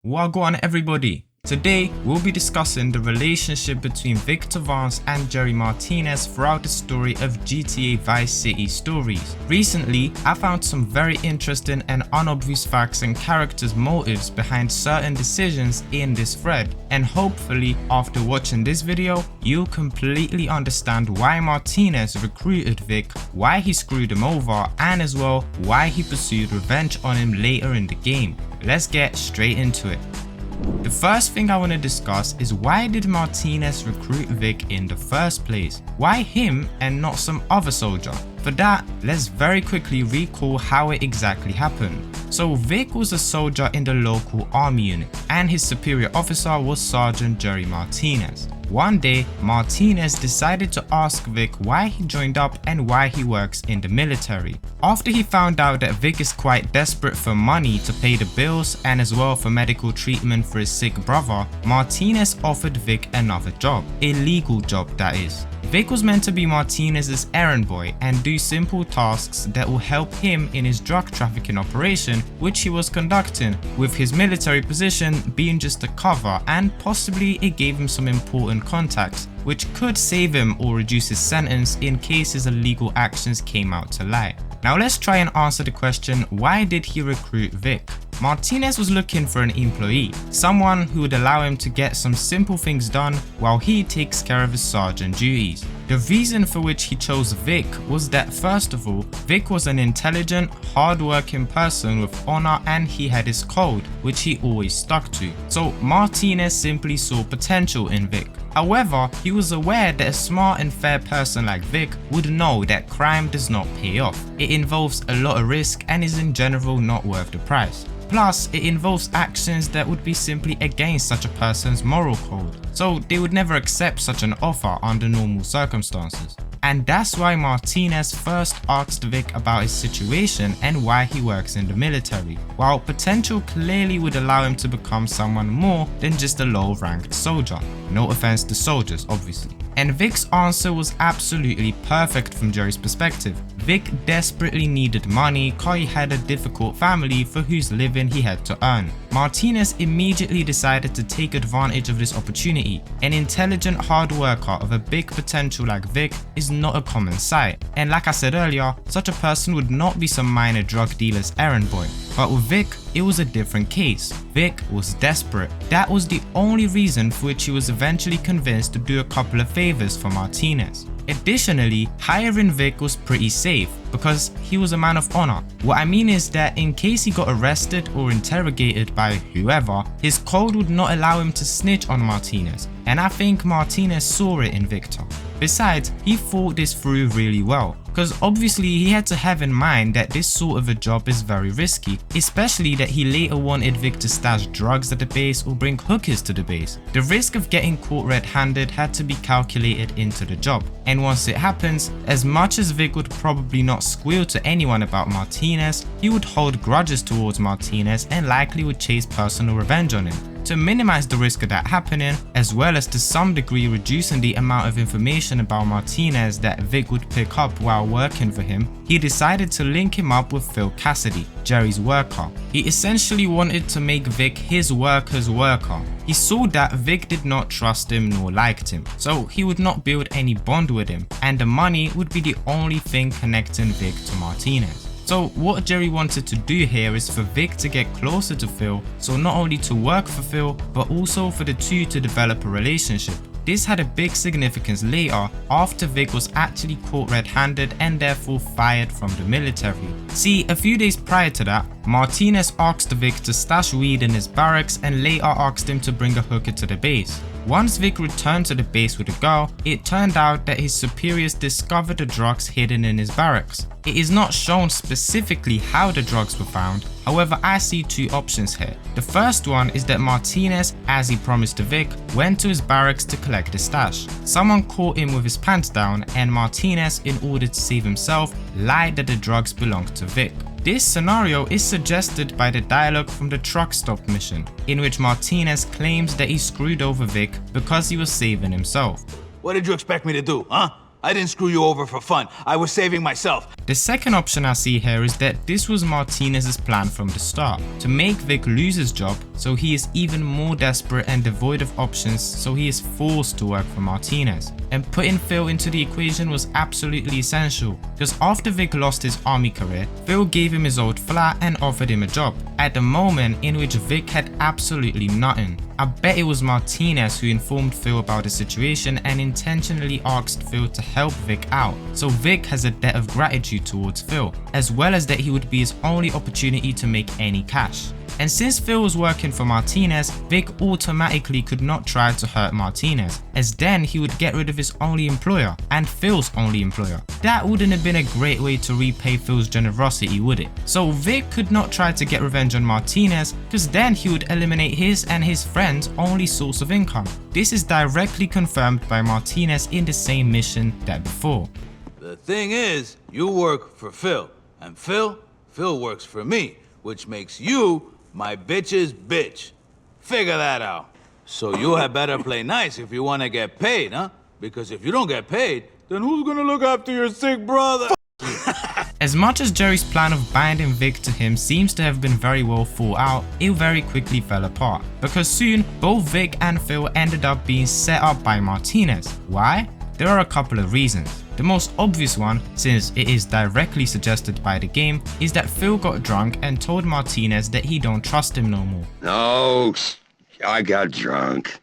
Wagwan everybody! Today we'll be discussing the relationship between Victor Vance and Jerry Martinez throughout the story of GTA Vice City stories. Recently, I found some very interesting and unobvious facts and characters' motives behind certain decisions in this thread, and hopefully after watching this video, you'll completely understand why Martinez recruited Vic, why he screwed him over, and as well why he pursued revenge on him later in the game. Let's get straight into it. The first thing I want to discuss is why did Martinez recruit Vic in the first place? Why him and not some other soldier? For that, let's very quickly recall how it exactly happened. So Vic was a soldier in the local army unit, and his superior officer was Sergeant Jerry Martinez. One day, Martinez decided to ask Vic why he joined up and why he works in the military. After he found out that Vic is quite desperate for money to pay the bills and as well for medical treatment for his sick brother, Martinez offered Vic another job, a legal job that is. Vic was meant to be Martinez's errand boy and do simple tasks that will help him in his drug trafficking operation, which he was conducting, with his military position being just a cover, and possibly it gave him some important contacts, which could save him or reduce his sentence in case his illegal actions came out to light. Now let's try and answer the question, why did he recruit Vic? Martinez was looking for an employee, someone who would allow him to get some simple things done while he takes care of his sergeant duties. The reason for which he chose Vic was that first of all, Vic was an intelligent, hard-working person with honor and he had his code, which he always stuck to. So Martinez simply saw potential in Vic. However, he was aware that a smart and fair person like Vic would know that crime does not pay off. It involves a lot of risk and is in general not worth the price. Plus, it involves actions that would be simply against such a person's moral code, so they would never accept such an offer under normal circumstances. And that's why Martinez first asked Vic about his situation and why he works in the military, while potential clearly would allow him to become someone more than just a low-ranked soldier. No offense to soldiers, obviously. And Vic's answer was absolutely perfect from Jerry's perspective. Vic desperately needed money cause he had a difficult family for whose living he had to earn. Martinez immediately decided to take advantage of this opportunity. An intelligent hard worker of a big potential like Vic is not a common sight, and like I said earlier, such a person would not be some minor drug dealer's errand boy. But with Vic, it was a different case. Vic was desperate. That was the only reason for which he was eventually convinced to do a couple of favors for Martinez. Additionally, hiring Vic was pretty safe because he was a man of honor. What I mean is that in case he got arrested or interrogated by whoever, his code would not allow him to snitch on Martinez, and I think Martinez saw it in Victor. Besides, he thought this through really well, because obviously he had to have in mind that this sort of a job is very risky, especially that he later wanted Vic to stash drugs at the base or bring hookers to the base. The risk of getting caught red-handed had to be calculated into the job, and once it happens, as much as Vic would probably not squeal to anyone about Martinez, he would hold grudges towards Martinez and likely would chase personal revenge on him. To minimize the risk of that happening, as well as to some degree reducing the amount of information about Martinez that Vic would pick up while working for him, he decided to link him up with Phil Cassidy, Jerry's worker. He essentially wanted to make Vic his worker's worker. He saw that Vic did not trust him nor liked him, so he would not build any bond with him, and the money would be the only thing connecting Vic to Martinez. So what Jerry wanted to do here is for Vic to get closer to Phil, so not only to work for Phil, but also for the two to develop a relationship. This had a big significance later after Vic was actually caught red-handed and therefore fired from the military. See, a few days prior to that, Martinez asked Vic to stash weed in his barracks and later asked him to bring a hooker to the base. Once Vic returned to the base with a girl, it turned out that his superiors discovered the drugs hidden in his barracks. It is not shown specifically how the drugs were found, however I see two options here. The first one is that Martinez, as he promised to Vic, went to his barracks to collect the stash. Someone caught him with his pants down and Martinez, in order to save himself, lied that the drugs belonged to Vic. This scenario is suggested by the dialogue from the truck stop mission, in which Martinez claims that he screwed over Vic because he was saving himself. What did you expect me to do, huh? I didn't screw you over for fun. I was saving myself. The second option I see here is that this was Martinez's plan from the start, to make Vic lose his job so he is even more desperate and devoid of options, so he is forced to work for Martinez. And putting Phil into the equation was absolutely essential, because after Vic lost his army career, Phil gave him his old flat and offered him a job, at the moment in which Vic had absolutely nothing. I bet it was Martinez who informed Phil about the situation and intentionally asked Phil to help Vic out, so Vic has a debt of gratitude towards Phil, as well as that he would be his only opportunity to make any cash. And since Phil was working for Martinez, Vic automatically could not try to hurt Martinez, as then he would get rid of his only employer and Phil's only employer. That wouldn't have been a great way to repay Phil's generosity, would it? So Vic could not try to get revenge on Martinez, because then he would eliminate his and his friend's only source of income. This is directly confirmed by Martinez in the same mission that before. The thing is, you work for Phil, and Phil works for me, which makes you my bitch's bitch. Figure that out. So you had better play nice if you want to get paid, huh? Because if you don't get paid, then who's gonna look after your sick brother? As much as Jerry's plan of binding Vic to him seems to have been very well thought out, it very quickly fell apart, because soon both Vic and Phil ended up being set up by Martinez. Why? There are a couple of reasons. The most obvious one, since it is directly suggested by the game, is that Phil got drunk and told Martinez that he don't trust him no more. No, I got drunk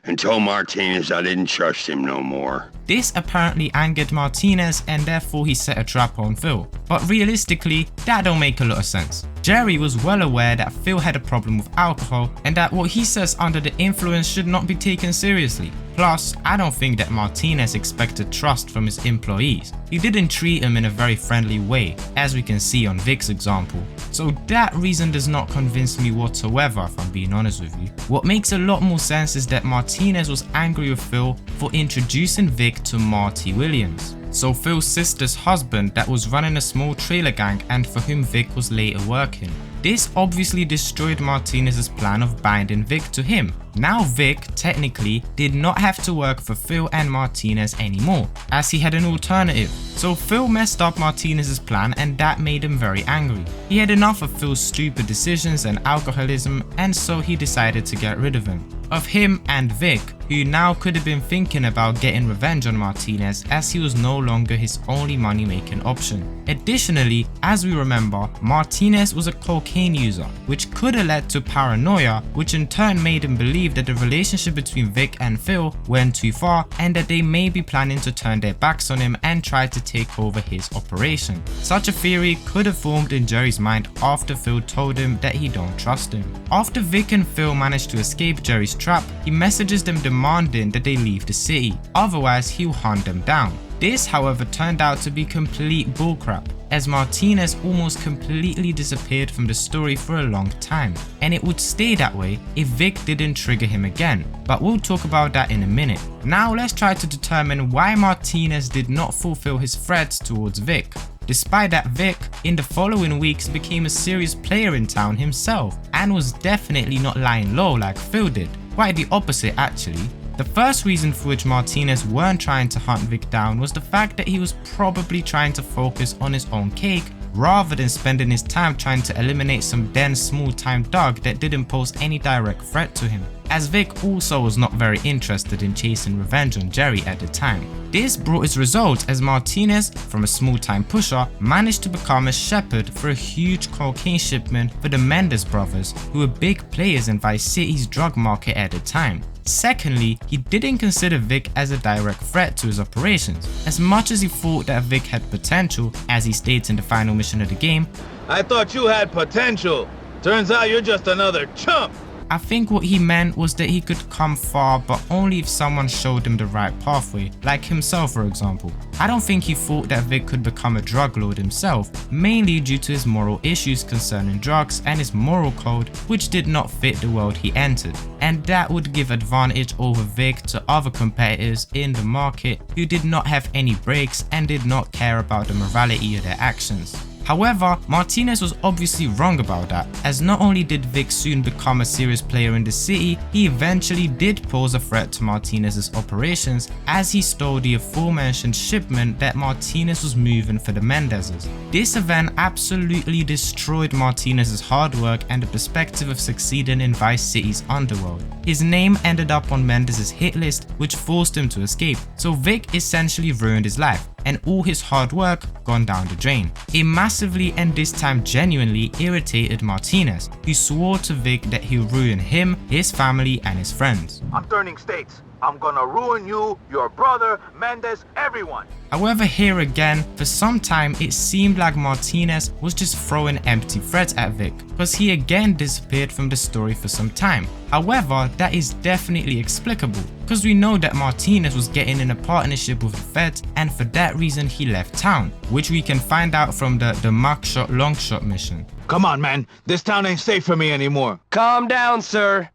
and told Martinez I didn't trust him no more. This apparently angered Martinez and therefore he set a trap on Phil. But realistically, that don't make a lot of sense. Jerry was well aware that Phil had a problem with alcohol and that what he says under the influence should not be taken seriously. Plus, I don't think that Martinez expected trust from his employees. He didn't treat him in a very friendly way, as we can see on Vic's example. So that reason does not convince me whatsoever, if I'm being honest with you. What makes a lot more sense is that Martinez was angry with Phil for introducing Vic to Marty Williams. So Phil's sister's husband that was running a small trailer gang and for whom Vic was later working. This obviously destroyed Martinez's plan of binding Vic to him. Now Vic, technically, did not have to work for Phil and Martinez anymore, as he had an alternative. So Phil messed up Martinez's plan and that made him very angry. He had enough of Phil's stupid decisions and alcoholism, and so he decided to get rid of him. Of him and Vic, who now could have been thinking about getting revenge on Martinez as he was no longer his only money-making option. Additionally, as we remember, Martinez was a cocaine user, which could have led to paranoia, which in turn made him believe that the relationship between Vic and Phil went too far and that they may be planning to turn their backs on him and try to take over his operation. Such a theory could have formed in Jerry's mind after Phil told him that he don't trust him. After Vic and Phil managed to escape Jerry's trap, he messages them demanding that they leave the city, otherwise he'll hunt them down. This, however, turned out to be complete bullcrap, as Martinez almost completely disappeared from the story for a long time, and it would stay that way if Vic didn't trigger him again, but we'll talk about that in a minute. Now let's try to determine why Martinez did not fulfill his threats towards Vic. Despite that, Vic, in the following weeks, became a serious player in town himself, and was definitely not lying low like Phil did. Quite the opposite actually. The first reason for which Martinez weren't trying to hunt Vic down was the fact that he was probably trying to focus on his own cake rather than spending his time trying to eliminate some dense small-time dog that didn't pose any direct threat to him, as Vic also was not very interested in chasing revenge on Jerry at the time. This brought its result as Martinez, from a small-time pusher, managed to become a shepherd for a huge cocaine shipment for the Mendes brothers, who were big players in Vice City's drug market at the time. Secondly, he didn't consider Vic as a direct threat to his operations, as much as he thought that Vic had potential, as he states in the final mission of the game. I thought you had potential. Turns out you're just another chump. I think what he meant was that he could come far, but only if someone showed him the right pathway, like himself for example. I don't think he thought that Vic could become a drug lord himself, mainly due to his moral issues concerning drugs and his moral code, which did not fit the world he entered, and that would give advantage over Vic to other competitors in the market who did not have any breaks and did not care about the morality of their actions. However, Martinez was obviously wrong about that, as not only did Vic soon become a serious player in the city, he eventually did pose a threat to Martinez's operations as he stole the aforementioned shipment that Martinez was moving for the Mendezes. This event absolutely destroyed Martinez's hard work and the perspective of succeeding in Vice City's underworld. His name ended up on Mendez's hit list, which forced him to escape, so Vic essentially ruined his life, and all his hard work gone down the drain. It massively and this time genuinely irritated Martinez, who swore to Vic that he'll ruin him, his family and his friends. I'm turning states. I'm gonna ruin you, your brother, Mendez, everyone. However, here again, for some time it seemed like Martinez was just throwing empty threats at Vic, because he again disappeared from the story for some time. However, that is definitely explicable, because we know that Martinez was getting in a partnership with the feds, and for that reason he left town, which we can find out from the mugshot longshot mission. Come on, man. This town ain't safe for me anymore. Calm down, sir.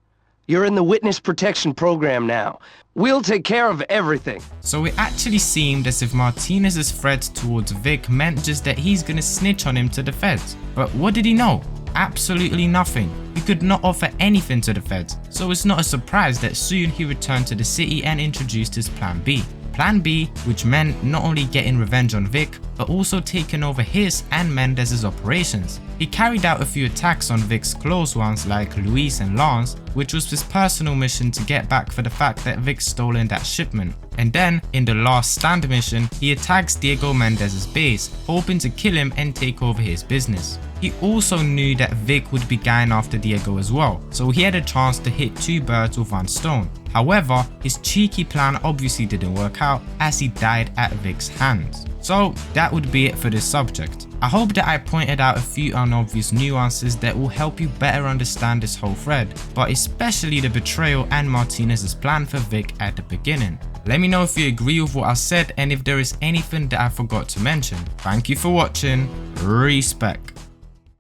You're in the witness protection program now. We'll take care of everything. So it actually seemed as if Martinez's threats towards Vic meant just that he's gonna snitch on him to the feds. But what did he know? Absolutely nothing. He could not offer anything to the feds, so it's not a surprise that soon he returned to the city and introduced his Plan B. Plan B, which meant not only getting revenge on Vic, but also taking over his and Mendez's operations. He carried out a few attacks on Vic's close ones like Luis and Lance, which was his personal mission to get back for the fact that Vic stolen that shipment. And then, in the last stand mission, he attacks Diego Mendez's base, hoping to kill him and take over his business. He also knew that Vic would be going after Diego as well, so he had a chance to hit two birds with one stone. However, his cheeky plan obviously didn't work out as he died at Vic's hands. So that would be it for this subject. I hope that I pointed out a few unobvious nuances that will help you better understand this whole thread, but especially the betrayal and Martinez's plan for Vic at the beginning. Let me know if you agree with what I said and if there is anything that I forgot to mention. Thank you for watching. Respect.